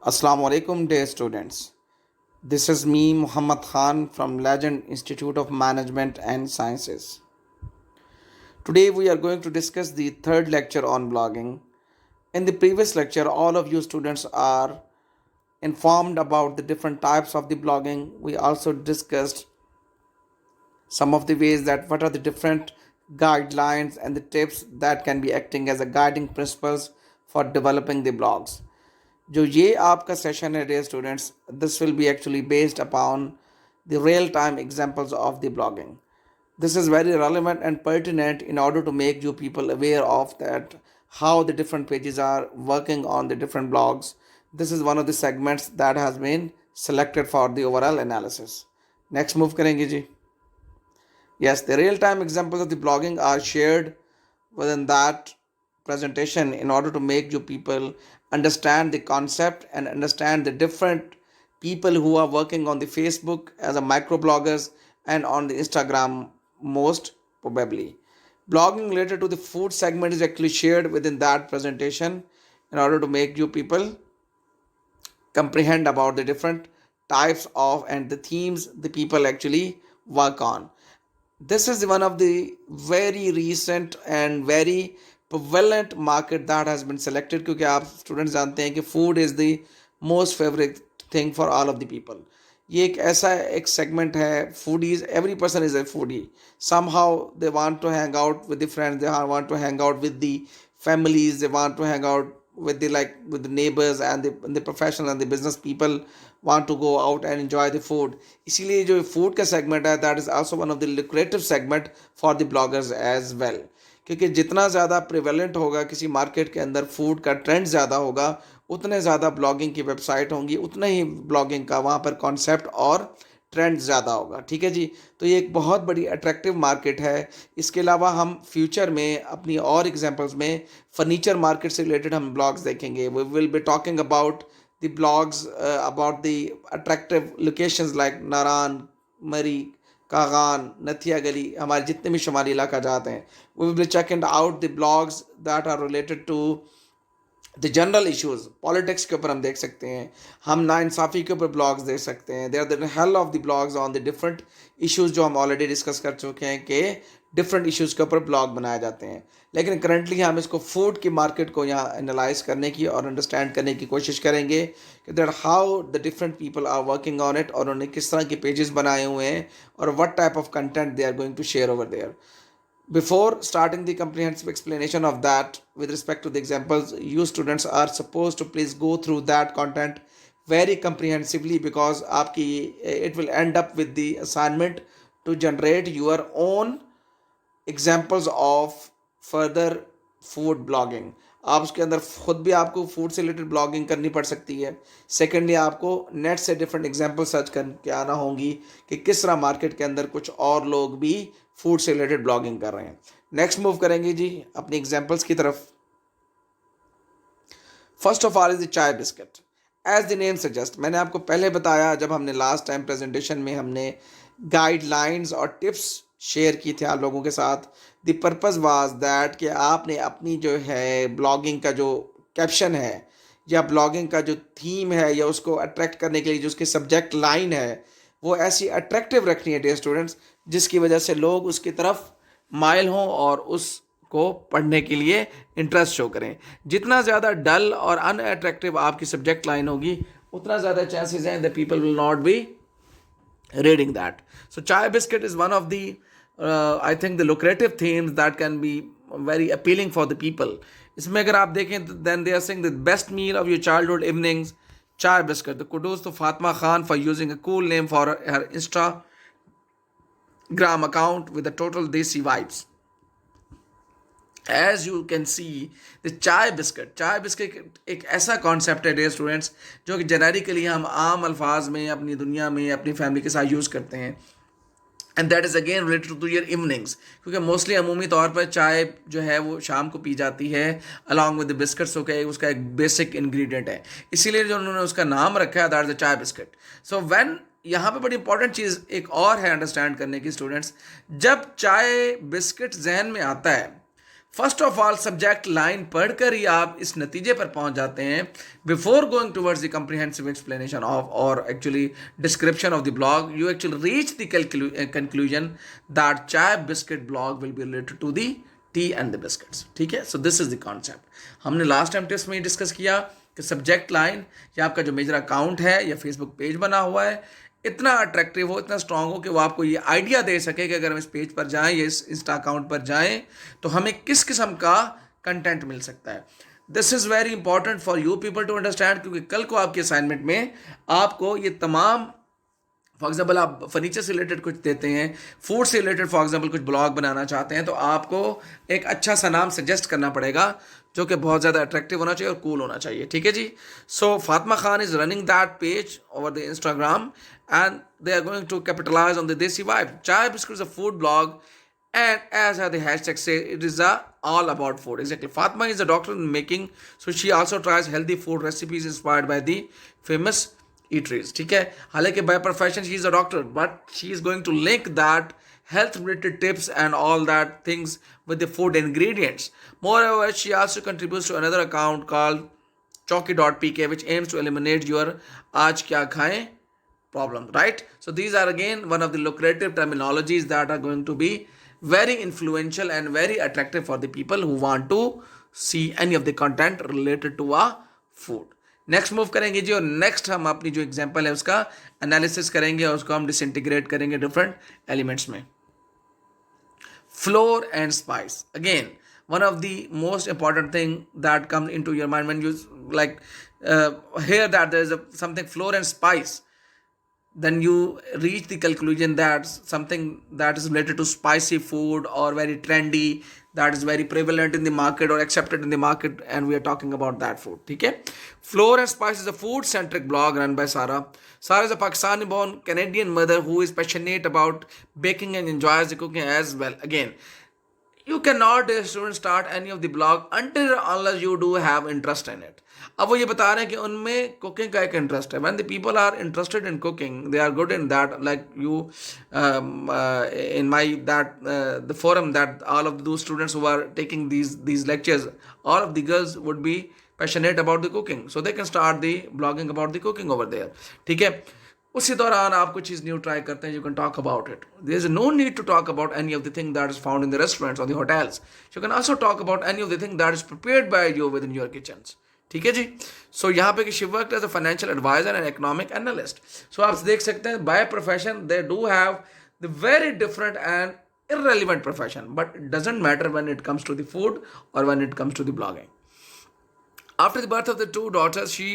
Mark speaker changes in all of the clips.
Speaker 1: Assalamu alaikum, dear students. This is me, Muhammad Khan from Legend Institute of Management and Sciences. Today, we are going to discuss the third lecture on blogging. In the previous lecture, all of you students are informed about the different types of the blogging. We also discussed some of the ways that what are the different guidelines and the tips that can be acting as a guiding principles for developing the blogs. जो ये आपका session है dear students, this will be actually based upon the real time examples of the blogging. This is very relevant and pertinent in order to make you people aware of that how the different pages are working on the different blogs. This is one of the segments that has been selected for the overall analysis. Next move करेंगे जी. Yes, the real time examples of the blogging are shared within that presentation in order to make you people understand the concept and understand the different people who are working on the Facebook as a microbloggers and on the Instagram most probably. Blogging related to the food segment is actually shared within that presentation in order to make you people comprehend about the different types of and the themes the people actually work on. This is one of the very recent and very prevalent market that has been selected क्योंकि आप students जानते हैं कि food is the most favourite thing for all of the people. ये एक ऐसा एक segment है. Foodies, every person is a foodie. Somehow they want to hang out with the friends, they want to hang out with the families, they want to hang out with the like with the neighbors and the professional and the business people want to go out and enjoy the food. इसीलिए जो food का segment है that is also one of the lucrative segment for the bloggers as well. क्योंकि जितना ज़्यादा prevalent होगा किसी market के अंदर, फूड का ट्रेंड ज़्यादा होगा, उतने ज़्यादा ब्लॉगिंग की वेबसाइट होंगी, उतना ही ब्लॉगिंग का वहाँ पर कॉन्सेप्ट और ट्रेंड ज़्यादा होगा. ठीक है जी. तो ये एक बहुत बड़ी अट्रैक्टिव मार्केट है. इसके अलावा हम फ्यूचर में अपनी और एग्जांपल्स में फर्नीचर मार्केट से रिलेटेड हम ब्लॉग्स देखेंगे. We will be talking about the blogs about the attractive locations like Naran, Murree, Kaghan, नथिया गली, हमारे जितने भी शुमाली इलाका जाते हैं. We will be checking out the blogs that are related to the general issues. Politics के ऊपर हम देख सकते हैं, हम नाइंसाफ़ी के ऊपर ब्लॉग्स देख सकते हैं. There are the hell of the blogs on the different issues जो हम ऑलरेडी डिस्कस कर चुके हैं कि डिफरेंट इश्यूज़ के ऊपर ब्लॉग बनाए जाते हैं. लेकिन करंटली हम इसको फूड की मार्केट को यहाँ एनालाइज करने की और अंडरस्टैंड करने की कोशिश करेंगे कि that how the different people are working on it, और उन्होंने किस तरह के पेजेस बनाए हुए हैं और what type of content they are going to share over there. Before starting the comprehensive explanation of that with respect to the examples, you students are supposed to please go through that content very comprehensively because आपकी it will end up with the assignment to generate your own examples of further food blogging. आप उसके अंदर खुद भी आपको food से related blogging करनी पड़ सकती है. सेकेंडली आपको नेट से डिफरेंट एग्जांपल सर्च करके आना होंगी कि किस तरह मार्केट के अंदर कुछ और लोग भी फूड से रिलेटेड ब्लॉगिंग कर रहे हैं. नेक्स्ट मूव करेंगे जी अपनी एग्जांपल्स की तरफ. First of all is the chai biscuit. As the name suggest, मैंने आपको पहले बताया जब हमने लास्ट टाइम प्रेजेंटेशन में हमने गाइडलाइंस और टिप्स शेयर की थी आप लोगों के साथ. द पर्पज़ वाज दैट कि आपने अपनी जो है ब्लॉगिंग का जो कैप्शन है या ब्लॉगिंग का जो थीम है या उसको अट्रैक्ट करने के लिए जो उसकी सब्जेक्ट लाइन है वो ऐसी अट्रैक्टिव रखनी है डियर स्टूडेंट्स जिसकी वजह से लोग उसकी तरफ माइल हों और उसको पढ़ने के लिए इंटरेस्ट शो करें. जितना ज़्यादा डल और अनअट्रैक्टिव आपकी सब्जेक्ट लाइन होगी उतना ज़्यादा चांसेस हैं that people will not be reading that. So chai biscuit is one of the I think the lucrative themes that can be very appealing for the people. इसमें अगर आप देखें then they are saying the best meal of your childhood evenings, chai biscuit. The kudos to Fatma Khan for using a cool name for her Instagram account with the total desi vibes. As you can see, the चाय biscuit एक ऐसा concept है dear students जो कि generically हम आम अल्फाज में अपनी दुनिया में अपनी फैमिली के साथ यूज़ करते हैं. And that is again related to your evenings क्योंकि मोस्टली अमूमी तौर पर चाय जो है वो शाम को पी जाती है along with the biscuits. Okay, उसका एक बेसिक इंग्रेडिएंट है, इसीलिए जो उन्होंने उसका नाम रखा है that is the chai biscuit. So when यहाँ पे बड़ी इंपॉर्टेंट चीज़ एक और है अंडरस्टैंड करने की स्टूडेंट्स, जब चाय बिस्किट जहन में आता है first of all subject line पढ़कर ही आप इस नतीजे पर पहुंच जाते हैं before going towards the comprehensive explanation of or actually description of the blog. You actually reach the conclusion that chai biscuit blog will be related to the T and the biscuits. ठीक है, so this is the concept. हमने last time test में ही discuss किया कि subject line या आपका जो major account है या फेसबुक पेज बना हुआ है इतना अट्रैक्टिव हो, इतना स्ट्रांग हो कि वो आपको ये आइडिया दे सके कि अगर हम इस पेज पर जाएं या इस इंस्टा अकाउंट पर जाएं तो हमें किस किस्म का कंटेंट मिल सकता है. This is very important for you people to understand, क्योंकि कल को आपके असाइनमेंट में आपको ये तमाम, फॉर एग्जाम्पल आप फर्नीचर से रिलेटेड कुछ देते हैं, फूड से रिलेटेड फॉर एग्जाम्पल कुछ ब्लॉग बनाना चाहते हैं, तो आपको एक अच्छा सा नाम सजेस्ट करना पड़ेगा जो कि बहुत ज़्यादा अट्रैक्टिव होना चाहिए और कूल होना चाहिए. ठीक है जी. So Fatima Khan is running that page over the Instagram and they are going to capitalize on the Desi vibe. Chai Biscuit is a food blog, and as the hashtag say, it is all about food. Exactly. Fatma is a doctor in making, so she also tries healthy food recipes inspired by the famous eateries. ठीक है, हालांकि by profession she is a doctor, but she is going to link that health related tips and all that things with the food ingredients. Moreover, she also contributes to another account called Chowki.pk, which aims to eliminate your aaj kya khaye problem, right? So these are again one of the lucrative terminologies that are going to be very influential and very attractive for the people who want to see any of the content related to a food. Next move करेंगे जी, और next हम अपनी जो example है उसका analysis करेंगे और उसको हम डिसइंटीग्रेट करेंगे डिफरेंट एलिमेंट्स में. Floor and spice, again one of the most important thing that comes into your mind when you like hear that there is something flour and spice, then you reach the conclusion that something that is related to spicy food or very trendy, that is very prevalent in the market or accepted in the market, and we are talking about that food. ठीक है. Flour and Spice is a food centric blog run by Sarah. Sarah is a Pakistani born Canadian mother who is passionate about baking and enjoys the cooking as well. Again, you cannot as a student start any of the blog until unless you do have interest in it. अब वो ये बता रहे हैं कि उनमें cooking का एक इंटरेस्ट है. When the people are interested in cooking, they are good in that. Like you, in my the forum that all of those students who are taking these lectures, all of the girls would be passionate about the cooking, so they can start the blogging about the cooking over there. ठीक है. उसी दौरान आप कुछ चीज़ new try करते हैं, you can talk about it. There is no need to talk about any of the thing that is found in the restaurants और the hotels. You can also talk about any of the thing that is prepared by you within your kitchens. ठीक है जी. So यहाँ पे कि she worked as a financial adviser and economic analyst. So आप देख सकते हैं by profession they do have the very different and irrelevant profession, but it doesn't matter when it comes to the food or when it comes to the blogging. After the birth of the two daughters, she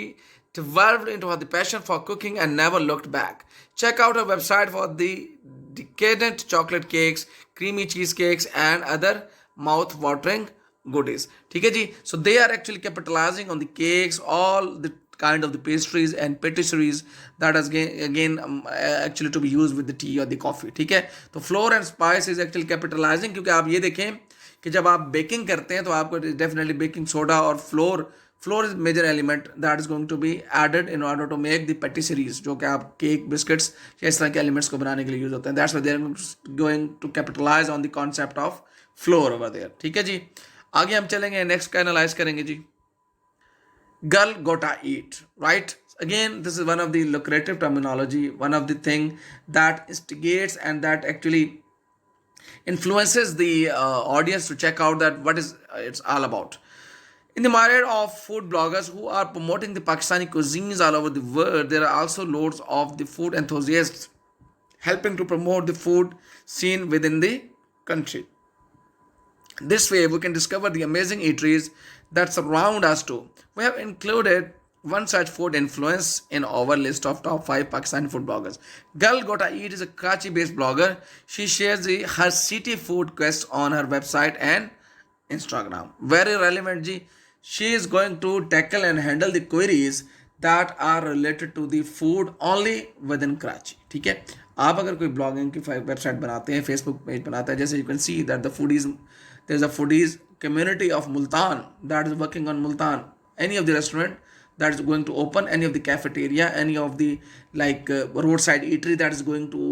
Speaker 1: developed into the passion for cooking and never looked back. Check out her website for the decadent chocolate cakes, creamy cheesecakes, and other mouth-watering goodies. ठीक है जी. So they are actually capitalizing on the cakes, all the kind of the pastries and patisseries that is again actually to be used with the tea or the coffee. ठीक है. तो flour and spice is actually capitalizing, क्योंकि आप ये देखें कि जब आप बेकिंग करते हैं तो आपको डेफिनेटली बेकिंग सोडा और flour is major element that is going to be added in order to make the pastries, जो कि आप केक बिस्किट्स या इस तरह के एलिमेंट्स को बनाने के लिए यूज होते हैं. That's why they are going to capitalize on the concept of floor over there. ठीक है जी. आगे हम चलेंगे, नेक्स्ट का एनालाइज करेंगे जी. Girl gotta eat, right? Again, this is one of the lucrative terminology, one of the thing that instigates and that actually influences the audience to check out that what is it's all about. In the myriad of food bloggers who are promoting the Pakistani cuisines all over the world, there are also loads of the food enthusiasts helping to promote the food scene within the country. This way, we can discover the amazing eateries that surround us too. We have included one such food influence in our list of top 5 Pakistani food bloggers. Girl Gotta Eat is a Karachi-based blogger. She shares her city food quest on her website and Instagram. Very relevant, ji. She is going to tackle and handle the queries that are related to the food only within Karachi. ठीक है. आप अगर कोई blogging की website बनाते हैं, Facebook page बनाते हैं, जैसे you can see that there is a foodies community of Multan that is working on Multan. Any of the restaurant that is going to open, any of the cafeteria, any of the roadside eatery that is going to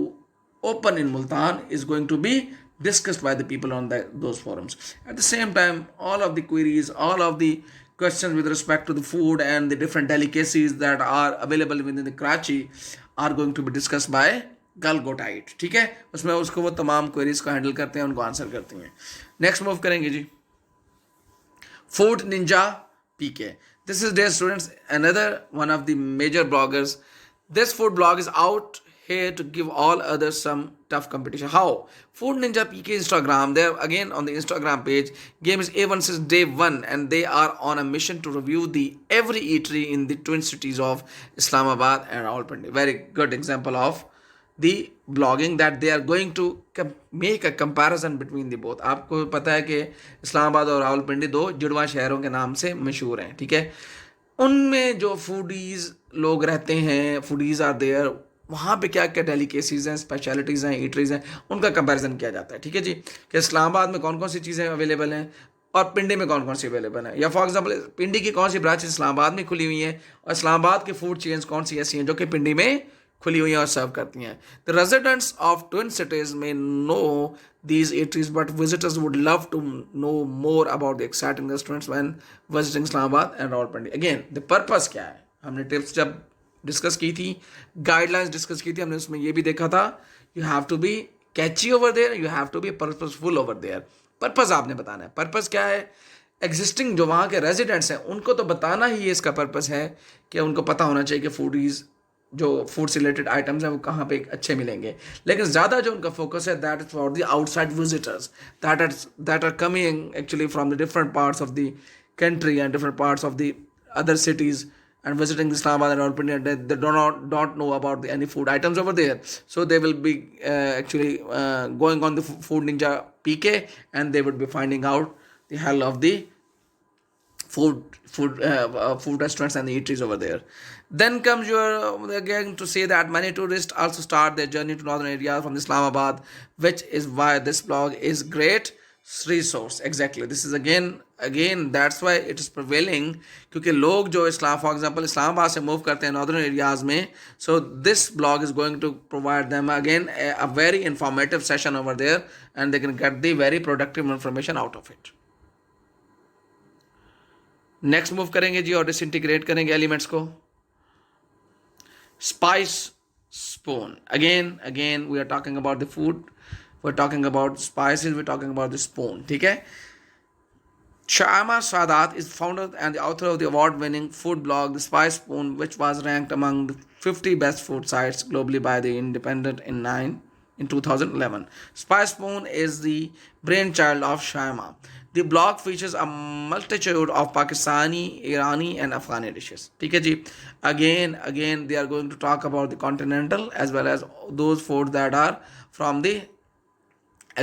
Speaker 1: open in Multan is going to be discussed by the people on those forums. At the same time, all of the queries, all of the questions with respect to the food and the different delicacies that are available within the Karachi are going to be discussed by girl गोटाइट. ठीक है, उसमें उसको वो तमाम queries को handle करते हैं, उनको आंसर करती हैं. नेक्स्ट मूव करेंगे जी, food ninja PK. This is, dear students, another one of the major bloggers. This food blog is out here to give all others some tough competition. How? Food Ninja PK Instagram. They're again on the Instagram page. Game is A1 since day one, and they are on a mission to review the every eatery in the twin cities of Islamabad and Rawalpindi. Very good example of the blogging that they are going to make a comparison between the both. आपको पता है कि इस्लामाबाद और रावलपिंडी दो जुड़वा शहरों के नाम से मशहूर हैं. ठीक है, उनमें जो फूडीज़ लोग रहते हैं, फूडीज़ आर देयर, वहाँ पे क्या क्या डेलिकेसीज़ हैं, स्पेशलिटीज़ हैं, ईटरीज़ हैं, उनका कंपैरिजन किया जाता है. ठीक है जी, कि इस्लामाबाद में कौन कौन सी चीज़ें अवेलेबल हैं और पिंडी में कौन कौन सी अवेलेबल है. या फॉर एग्जांपल पिंडी की कौन सी ब्रांच इस्लामाबाद में खुली हुई है और इस्लामाबाद की फूड चेन्स कौन सी ऐसी हैं जो कि पिंडी में खुली हुई हैं और सर्व करती हैं. The residents of twin cities में no these eateries, but visitors would love to know more about the exciting restaurants when visiting Islamabad and Rawalpindi. Again, the purpose क्या है, हमने टिप्स जब डिस्कस की थी, गाइडलाइंस डिस्कस की थी, हमने उसमें ये भी देखा था, you have to be catchy over there, you have to be purposeful over there. Purpose आपने बताना है. पर्पस क्या है? एग्जिस्टिंग जो वहाँ के रेजिडेंट्स हैं उनको तो बताना ही इसका पर्पस है कि उनको पता होना चाहिए कि फूडीज़ जो फूड से रिलेटेड आइटम्स हैं वो कहाँ पे अच्छे मिलेंगे. लेकिन ज़्यादा जो उनका फोकस है that is for the outside visitors that are coming actually from the different parts of the country and different parts of the other cities and visiting Islamabad and Rawalpindi, they don't know about any food items over there, so they will be actually going on the Food Ninja PK, and they would be finding out the hell of the food restaurants and the eateries over there. Then comes your again to say that many tourists also start their journey to northern areas from Islamabad, which is why this blog is great resource. Exactly, this is again that's why it is prevailing, क्योंकि लोग जो for example Islamabad से move करते हैं northern areas में, so this blog is going to provide them again a very informative session over there, and they can get the very productive information out of it. Next move करेंगे जी और disintegrate करेंगे elements को. Spice spoon. Again we are talking about the food, we are talking about spices, we are talking about the spoon. ठीक है, Shaima Sadat is founder and the author of the award-winning food blog The Spice Spoon, which was ranked among the 50 best food sites globally by The Independent in 2011. Spice Spoon is the brainchild of Shaima. The blog features a multitude of Pakistani, Irani and Afghani dishes. ठीक है जी, again they are going to talk about the continental as well as those foods that are from the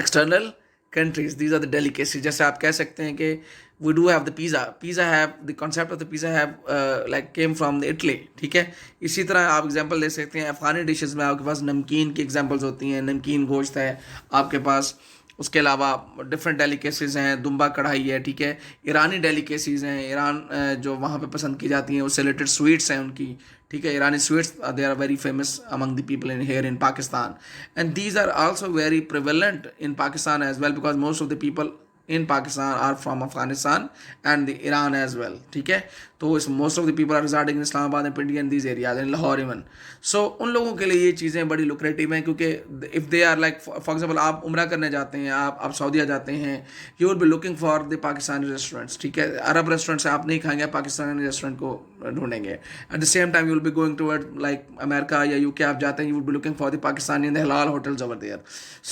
Speaker 1: external countries. These are the delicacies. जैसे आप कह सकते हैं कि we do have the pizza have the concept of the pizza have like came from the Italy. ठीक है, इसी तरह आप एग्जांपल ले सकते हैं अफ़गानी डिशेस में. आपके पास नमकीन की एग्जांपल्स होती हैं, नमकीन गोश्त है आपके पास, उसके अलावा डिफरेंट डेलिकेसीज़ हैं, दुम्बा कढ़ाई है. ठीक है, ईरानी डेलिकेसीज़ हैं, ईरान जो वहाँ पे पसंद की जाती हैं उससे रिलेटेड स्वीट्स हैं उनकी. ठीक है, Irani sweets they are very famous among the people in here in Pakistan, and these are also very prevalent in Pakistan as well, because most of the people in Pakistan are from Afghanistan and the Iran as well. ठीक है, तो इस most of the people are residing in Islamabad and Pindi and these areas in Lahore even. So उन लोगों के लिए ये चीज़ें बड़ी लुक्रेटिव हैं, क्योंकि if they are like for example आप उम्रा करने जाते हैं, आप सऊदीया जाते हैं, you will be looking for the Pakistani restaurants. ठीक है, अरब रेस्टोरेंट से आप नहीं खाएंगे, पाकिस्तानी रेस्टोरेंट को ढूंढेंगे. At the same time you will be going toward like America या यूके आप जाते हैं, you will be looking for the Pakistani the हलाल होटल्स ओवर देयर.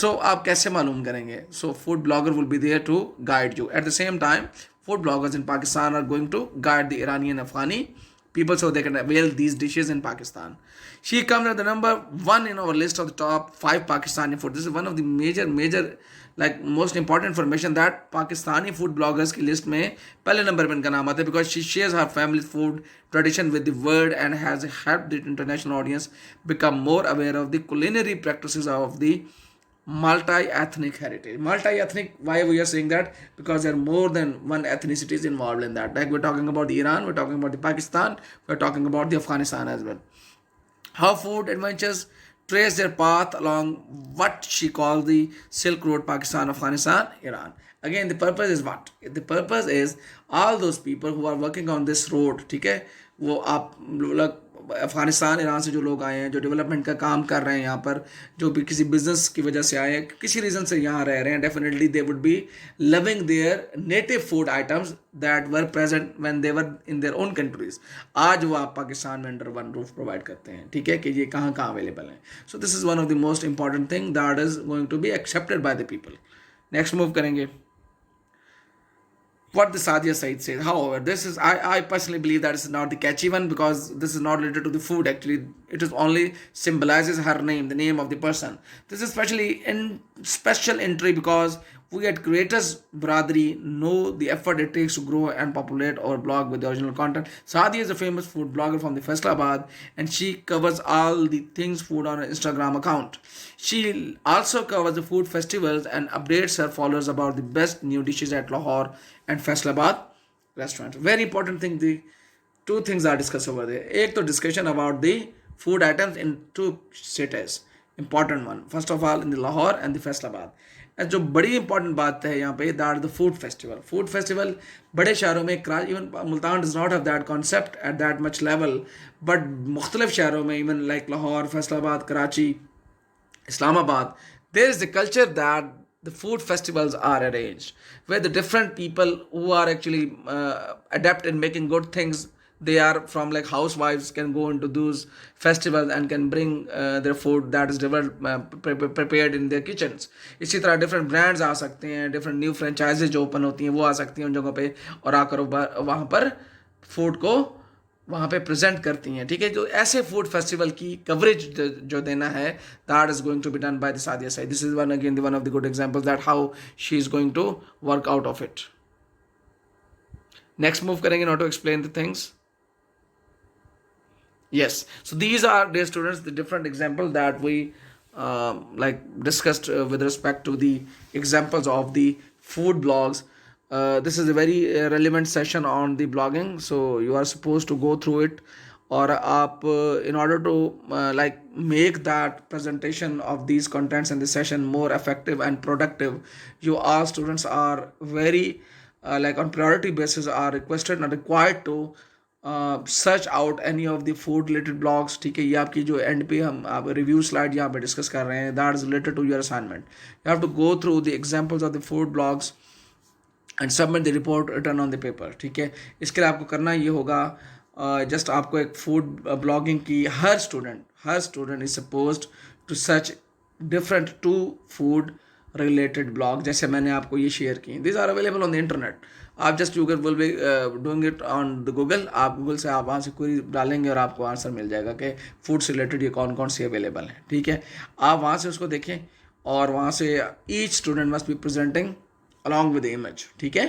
Speaker 1: सो आप कैसे मालूम करेंगे? So food blogger will be there to guide you. At the same time, food bloggers in Pakistan are going to guide the Irani and Afghani people so they can avail these dishes in Pakistan. She comes at the number 1 in our list of the top 5 Pakistani food. This is one of the major like most important information that Pakistani food bloggers की list में पहले number पे इनका नाम आता है, because she shares her family food tradition with the world and has helped the international audience become more aware of the culinary practices of the multi-ethnic heritage. Multi-ethnic, why we are saying that? Because there are more than one ethnicities involved in that. Like we're talking about the Iran, we're talking about the Pakistan, we're talking about the Afghanistan as well. Her food adventures trace their path along what she calls the Silk Road, Pakistan, Afghanistan, Iran. Again, the purpose is what? The purpose is all those people who are working on this road, ठीक है, वो आप लोग Afghanistan Iran से जो लोग आए हैं, जो डेवलपमेंट का काम कर रहे हैं यहाँ पर, जो भी किसी बिजनेस की वजह से आए हैं, किसी रीज़न से यहाँ रह रहे हैं, definitely they would be loving there native food items that were present when they were in their own countries. आज वो आप पाकिस्तान में अंडर वन रूफ प्रोवाइड करते हैं, ठीक है, कि ये कहाँ कहाँ अवेलेबल हैं. So this is one of the most important thing that is going to be accepted by the people. Next move करेंगे. What the Sadia Said says. However, this is I personally believe that it's not the catchy one, because this is not related to the food. Actually, it is only symbolizes her name, the name of the person. This is especially in special entry because we at Creators Bradri know the effort it takes to grow and populate our blog with the original content. Sadia is a famous food blogger from the Faisalabad, and she covers all the things food on her Instagram account. She also covers the food festivals and updates her followers about the best new dishes at Lahore and Faisalabad restaurant. Very important thing, the two things are discussed over there. एक तो discussion about the food items in two cities. Important one. First of all, in the Lahore and the Faisalabad. And जो बड़ी important बात है यहाँ पे, that the food festival. Food festival बड़े शहरों में, even Multan does not have that concept at that much level, but मुख्तलिफ शहरों में, even like Lahore, Faisalabad, Karachi, Islamabad, there is the culture that the food festivals are arranged, where the different people who are actually adept in making good things, they are from like housewives, can go into those festivals and can bring their food that is developed, prepared in their kitchens. इसी तरह different brands आ सकते हैं, different new franchises जो open होती हैं वो आ सकती हैं उन जगहों पे, और आकर वहाँ पर food को वहाँ पे प्रेजेंट करती हैं, ठीक है. जो ऐसे फूड फेस्टिवल की कवरेज जो देना है, that is going to be done by the Sadia Saeed. This is one again one of the good examples that how she is going to work out of it. Next move करेंगे now to explain the things. Yes, so these are, dear students, the different examples that we like discussed with respect to the examples of the food blogs. This is a very relevant session on the blogging, so you are supposed to go through it. Or आप in order to like make that presentation of these contents in the session more effective and productive, you all students are very like on priority basis are requested and required to search out any of the food related blogs, ठीक है. ये आपकी जो and पे हम आप review slide यहाँ पे डिस्कस कर रहे हैं, that is related to your assignment. You have to go through the examples of the food blogs and submit the report written on the paper, ठीक है. इसके लिए आपको करना ये होगा, जस्ट आपको एक फूड ब्लॉगिंग की हर student is supposed to search different to food related blog, जैसे मैंने आपको ये शेयर किए. This are available on the internet. आप just you will be doing it on the Google. आप गूगल से आप वहाँ से क्वेरी डालेंगे और आपको आंसर मिल जाएगा कि फूड से रिलेटेड ये कौन कौन सी अवेलेबल हैं, ठीक है. आप वहाँ से उसको देखें और वहाँ से each student must be presenting along with image, ठीक है,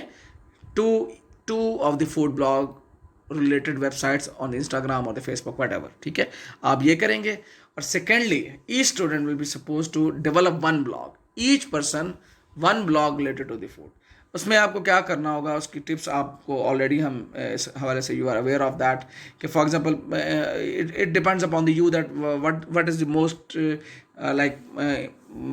Speaker 1: two of the food blog related websites on Instagram और द फेसबुक व्हाटएवर, ठीक है. आप ये करेंगे. और secondly, each student will be suppose to develop one blog, each person one blog related to the food. उसमें आपको क्या करना होगा, उसकी टिप्स आपको ऑलरेडी हम इस हवाले से you are aware of that कि for example it depends upon the you that what is the most like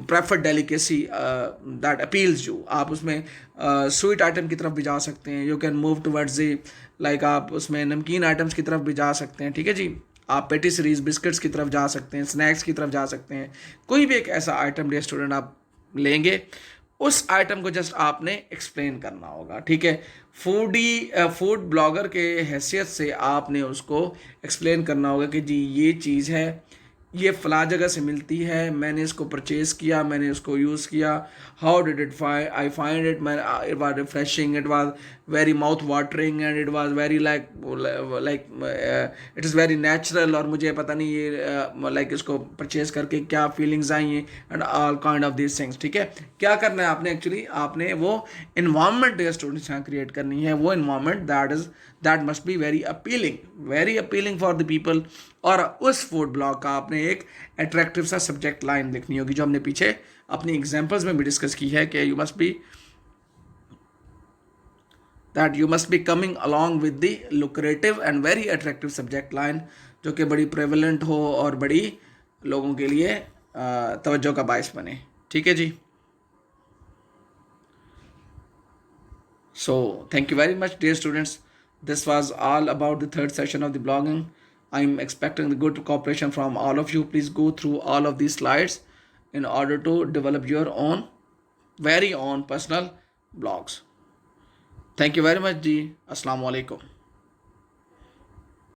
Speaker 1: preferred delicacy that appeals you. आप उसमें स्वीट आइटम की तरफ भी जा सकते हैं. You can move towards the like आप उसमें नमकीन आइटम्स की तरफ भी जा सकते हैं, ठीक है जी. आप पेटिसरीज बिस्किट्स की तरफ जा सकते हैं, स्नैक्स की तरफ जा सकते हैं. कोई भी एक ऐसा आइटम डियर स्टूडेंट आप लेंगे, उस आइटम को जस्ट आपने एक्सप्लेन करना होगा, ठीक है. फूड ब्लॉगर के हैसियत से आपने उसको एक्सप्लेन करना होगा कि जी ये चीज़ है, ये फ़लाँ जगह से मिलती है, मैंने इसको परचेज़ किया, मैंने इसको यूज़ किया, how did it I find it, it was refreshing, it was very mouth watering and it was very like it is very natural. और मुझे पता नहीं ये लाइक इसको परचेज़ करके क्या फीलिंग्स आई हैं and all kind of this things, ठीक है. क्या करना है आपने, एक्चुअली आपने वो इन्वायरमेंट स्टूडेंट्स यहाँ क्रिएट करनी है, वो environment that must be very appealing for the people. और उस फूड ब्लॉग का आपने एक अट्रैक्टिव सा सब्जेक्ट लाइन लिखनी होगी, जो हमने पीछे अपनी एग्जांपल्स में भी डिस्कस की है कि you must be coming along with the lucrative and very attractive subject line, जो कि बड़ी prevalent हो और बड़ी लोगों के लिए तवज्जो का बायस बने। ठीक है जी। So thank you very much, dear students. This was all about the third session of the blogging. I'm expecting the good cooperation from all of you. Please go through all of these slides in order to develop your own, very own personal blogs. Thank you very much, ji. Assalamu alaikum.